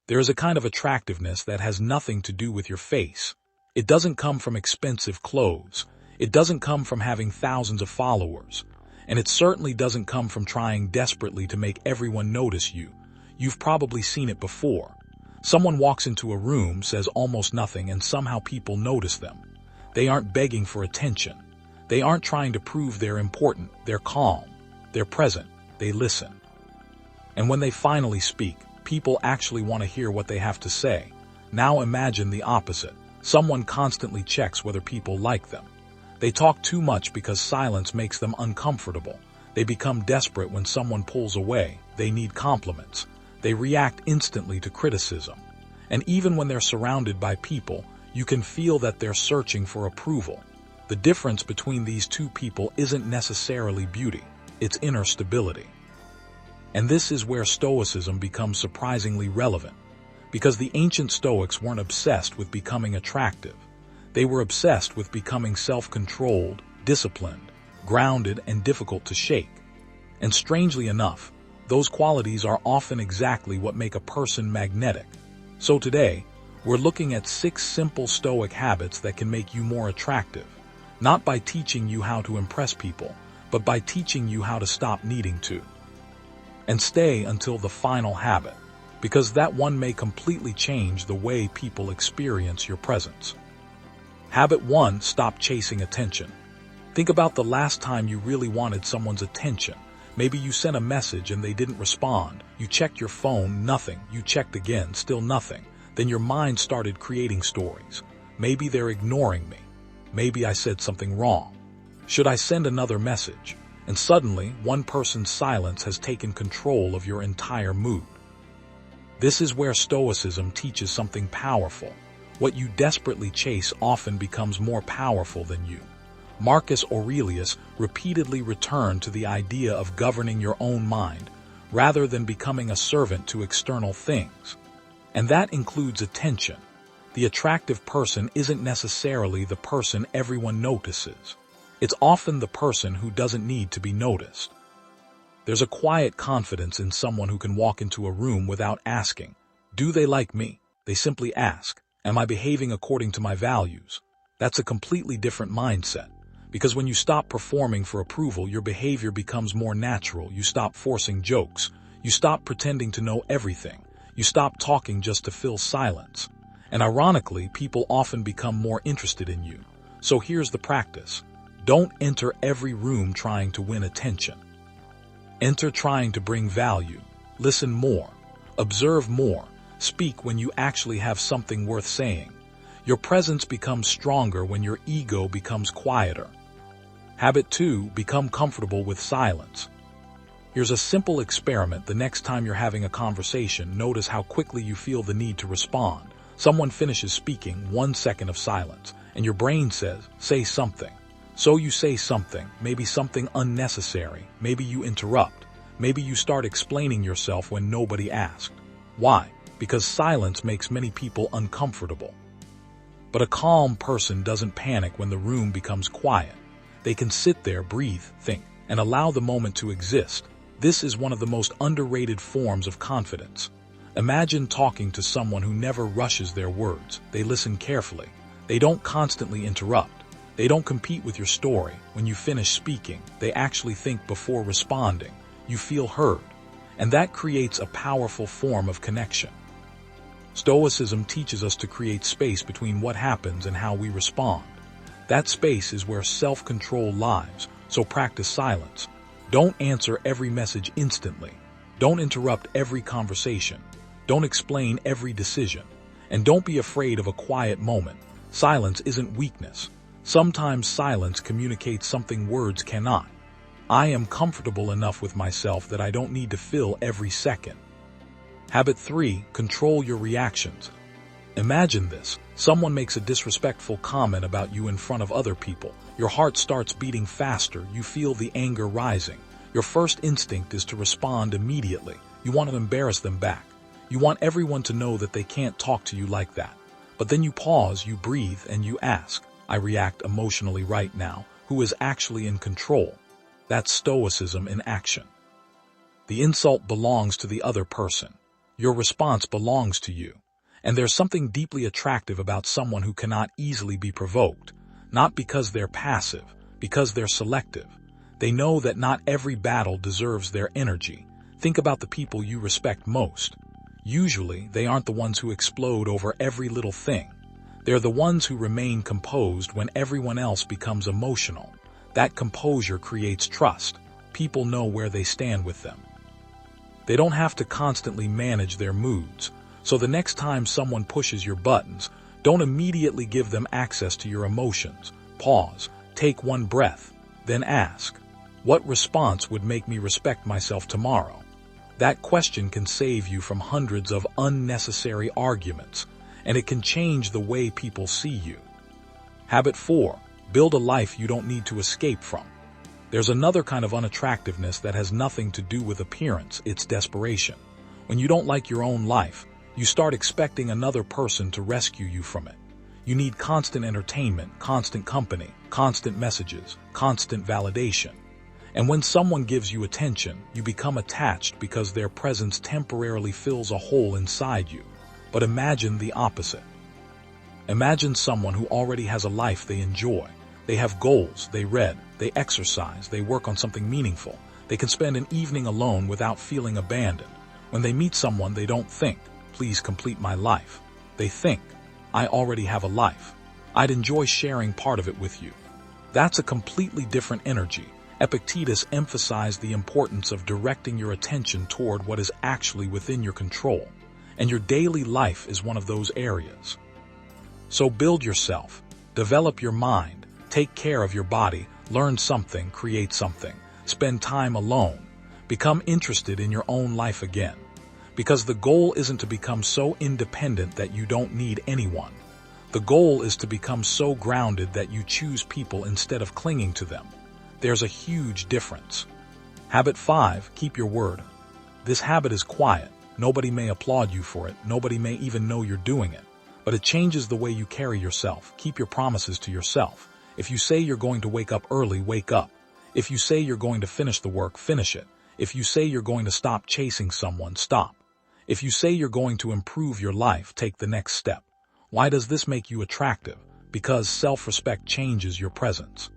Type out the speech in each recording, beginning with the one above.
There is a kind of attractiveness that has nothing to do with your face. It doesn't come from expensive clothes. It doesn't come from having thousands of followers. And it certainly doesn't come from trying desperately to make everyone notice you. You've probably seen it before. Someone walks into a room, says almost nothing, and somehow people notice them. They aren't begging for attention. They aren't trying to prove they're important. They're calm. They're present. They listen. And when they finally speak, people actually want to hear what they have to say. Now imagine the opposite. Someone constantly checks whether people like them. They talk too much because silence makes them uncomfortable. They become desperate when someone pulls away. They need compliments. They react instantly to criticism. And even when they're surrounded by people, you can feel that they're searching for approval. The difference between these two people isn't necessarily beauty, it's inner stability. And this is where Stoicism becomes surprisingly relevant, because the ancient Stoics weren't obsessed with becoming attractive. They were obsessed with becoming self-controlled, disciplined, grounded, and difficult to shake. And strangely enough, those qualities are often exactly what make a person magnetic. So today, we're looking at 6 simple Stoic habits that can make you more attractive, not by teaching you how to impress people, but by teaching you how to stop needing to. And stay until the final habit, because that one may completely change the way people experience your presence. Habit 1, stop chasing attention. Think about the last time you really wanted someone's attention. Maybe you sent a message and they didn't respond. You checked your phone, nothing. You checked again, still nothing. Then your mind started creating stories. Maybe they're ignoring me. Maybe I said something wrong. Should I send another message? And suddenly, one person's silence has taken control of your entire mood. This is where Stoicism teaches something powerful. What you desperately chase often becomes more powerful than you. Marcus Aurelius repeatedly returned to the idea of governing your own mind, rather than becoming a servant to external things. And that includes attention. The attractive person isn't necessarily the person everyone notices. It's often the person who doesn't need to be noticed. There's a quiet confidence in someone who can walk into a room without asking, "Do they like me?" They simply ask, "Am I behaving according to my values?" That's a completely different mindset. Because when you stop performing for approval, your behavior becomes more natural. You stop forcing jokes. You stop pretending to know everything. You stop talking just to fill silence. And ironically, people often become more interested in you. So here's the practice. Don't enter every room trying to win attention. Enter trying to bring value. Listen more. Observe more. Speak when you actually have something worth saying. Your presence becomes stronger when your ego becomes quieter. Habit 2, become comfortable with silence. Here's a simple experiment. The next time you're having a conversation, notice how quickly you feel the need to respond. Someone finishes speaking, 1 second of silence, and your brain says, "Say something." So you say something, maybe something unnecessary. Maybe you interrupt. Maybe you start explaining yourself when nobody asked. Why? Because silence makes many people uncomfortable. But a calm person doesn't panic when the room becomes quiet. They can sit there, breathe, think, and allow the moment to exist. This is one of the most underrated forms of confidence. Imagine talking to someone who never rushes their words. They listen carefully. They don't constantly interrupt. They don't compete with your story. When you finish speaking, they actually think before responding. You feel heard. And that creates a powerful form of connection. Stoicism teaches us to create space between what happens and how we respond. That space is where self-control lies, so practice silence. Don't answer every message instantly. Don't interrupt every conversation. Don't explain every decision. And don't be afraid of a quiet moment. Silence isn't weakness. Sometimes silence communicates something words cannot. I am comfortable enough with myself that I don't need to fill every second. Habit 3, control your reactions. Imagine this. Someone makes a disrespectful comment about you in front of other people. Your heart starts beating faster. You feel the anger rising. Your first instinct is to respond immediately. You want to embarrass them back. You want everyone to know that they can't talk to you like that. But then you pause, you breathe, and you ask, I react emotionally right now. Who is actually in control? That's Stoicism in action. The insult belongs to the other person. Your response belongs to you. And there's something deeply attractive about someone who cannot easily be provoked, not because they're passive, because they're selective. They know that not every battle deserves their energy. Think about the people you respect most. Usually, they aren't the ones who explode over every little thing. They're the ones who remain composed when everyone else becomes emotional. That composure creates trust. People know where they stand with them. They don't have to constantly manage their moods. So the next time someone pushes your buttons, don't immediately give them access to your emotions. Pause, take one breath, then ask, what response would make me respect myself tomorrow? That question can save you from hundreds of unnecessary arguments, and it can change the way people see you. Habit 4. Build a life you don't need to escape from. There's another kind of unattractiveness that has nothing to do with appearance, it's desperation. When you don't like your own life, you start expecting another person to rescue you from it. You need constant entertainment, constant company, constant messages, constant validation. And when someone gives you attention, you become attached because their presence temporarily fills a hole inside you. But imagine the opposite. Imagine someone who already has a life they enjoy. They have goals, they read, they exercise, they work on something meaningful. They can spend an evening alone without feeling abandoned. When they meet someone, they don't think, please complete my life. They think, I already have a life. I'd enjoy sharing part of it with you. That's a completely different energy. Epictetus emphasized the importance of directing your attention toward what is actually within your control, and your daily life is one of those areas. So build yourself, develop your mind, take care of your body, learn something, create something, spend time alone, become interested in your own life again. Because the goal isn't to become so independent that you don't need anyone. The goal is to become so grounded that you choose people instead of clinging to them. There's a huge difference. Habit 5. Keep your word. This habit is quiet. Nobody may applaud you for it. Nobody may even know you're doing it. But it changes the way you carry yourself. Keep your promises to yourself. If you say you're going to wake up early, wake up. If you say you're going to finish the work, finish it. If you say you're going to stop chasing someone, stop. If you say you're going to improve your life, take the next step. Why does this make you attractive? Because self-respect changes your presence.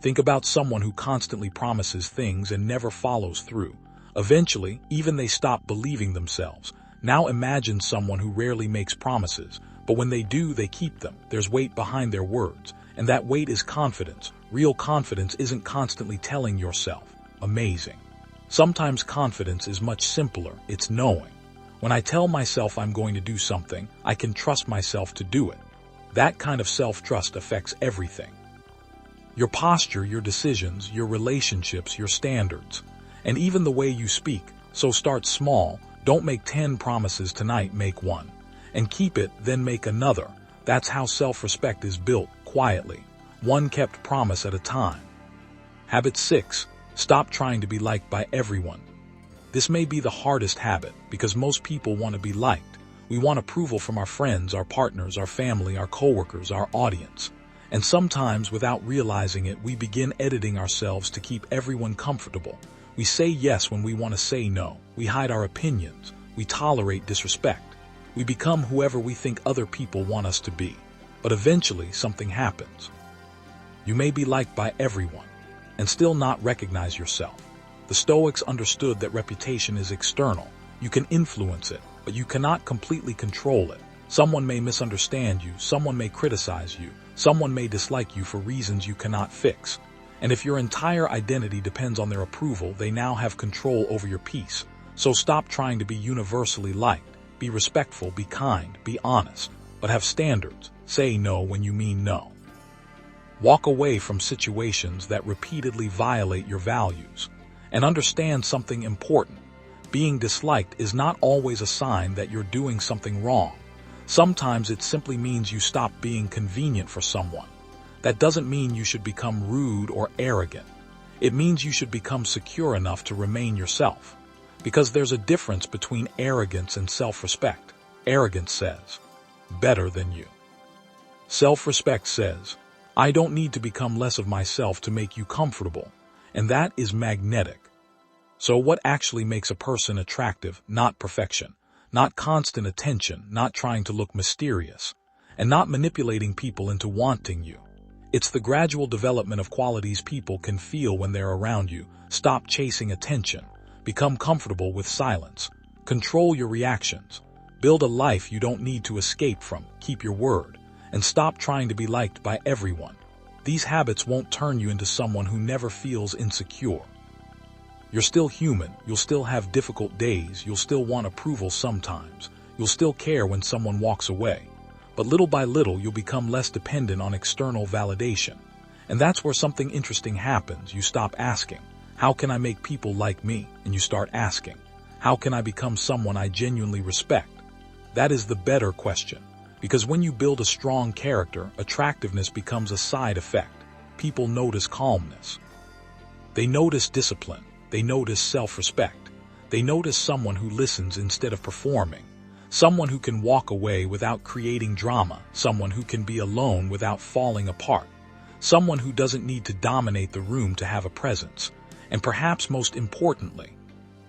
Think about someone who constantly promises things and never follows through. Eventually, even they stop believing themselves. Now imagine someone who rarely makes promises, but when they do, they keep them. There's weight behind their words, and that weight is confidence. Real confidence isn't constantly telling yourself, amazing. Sometimes confidence is much simpler, it's knowing. When I tell myself I'm going to do something, I can trust myself to do it. That kind of self-trust affects everything. Your posture, your decisions, your relationships, your standards, and even the way you speak. So start small. Don't make 10 promises tonight, make one. And keep it, then make another. That's how self-respect is built, quietly. One kept promise at a time. Habit 6. Stop trying to be liked by everyone. This may be the hardest habit because most people want to be liked. We want approval from our friends, our partners, our family, our coworkers, our audience. And sometimes, without realizing it, we begin editing ourselves to keep everyone comfortable. We say yes when we want to say no. We hide our opinions. We tolerate disrespect. We become whoever we think other people want us to be. But eventually, something happens. You may be liked by everyone and still not recognize yourself. The Stoics understood that reputation is external. You can influence it, but you cannot completely control it. Someone may misunderstand you, someone may criticize you, someone may dislike you for reasons you cannot fix. And if your entire identity depends on their approval, they now have control over your peace. So stop trying to be universally liked. Be respectful, be kind, be honest, but have standards. Say no when you mean no. Walk away from situations that repeatedly violate your values. And understand something important. Being disliked is not always a sign that you're doing something wrong. Sometimes it simply means you stop being convenient for someone. That doesn't mean you should become rude or arrogant. It means you should become secure enough to remain yourself. Because there's a difference between arrogance and self-respect. Arrogance says, better than you. Self-respect says, I don't need to become less of myself to make you comfortable. And that is magnetic. So what actually makes a person attractive? Not perfection, not constant attention, not trying to look mysterious, and not manipulating people into wanting you. It's the gradual development of qualities people can feel when they're around you. Stop chasing attention. Become comfortable with silence. Control your reactions. Build a life you don't need to escape from. Keep your word. And stop trying to be liked by everyone. These habits won't turn you into someone who never feels insecure. You're still human. You'll still have difficult days. You'll still want approval sometimes. You'll still care when someone walks away. But little by little, you'll become less dependent on external validation. And that's where something interesting happens. You stop asking, how can I make people like me? And you start asking, how can I become someone I genuinely respect? That is the better question. Because when you build a strong character, attractiveness becomes a side effect. People notice calmness. They notice discipline. They notice self-respect. They notice someone who listens instead of performing. Someone who can walk away without creating drama. Someone who can be alone without falling apart. Someone who doesn't need to dominate the room to have a presence. And perhaps most importantly,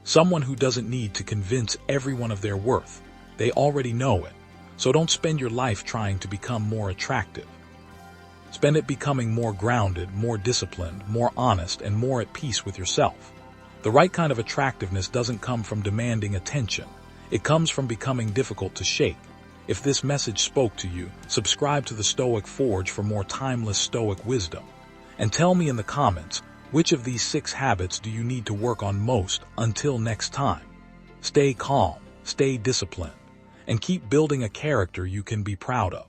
someone who doesn't need to convince everyone of their worth. They already know it. So don't spend your life trying to become more attractive. Spend it becoming more grounded, more disciplined, more honest, and more at peace with yourself. The right kind of attractiveness doesn't come from demanding attention. It comes from becoming difficult to shake. If this message spoke to you, subscribe to the Stoic Forge for more timeless Stoic wisdom. And tell me in the comments, which of these 6 habits do you need to work on most? Until next time, stay calm, stay disciplined, and keep building a character you can be proud of.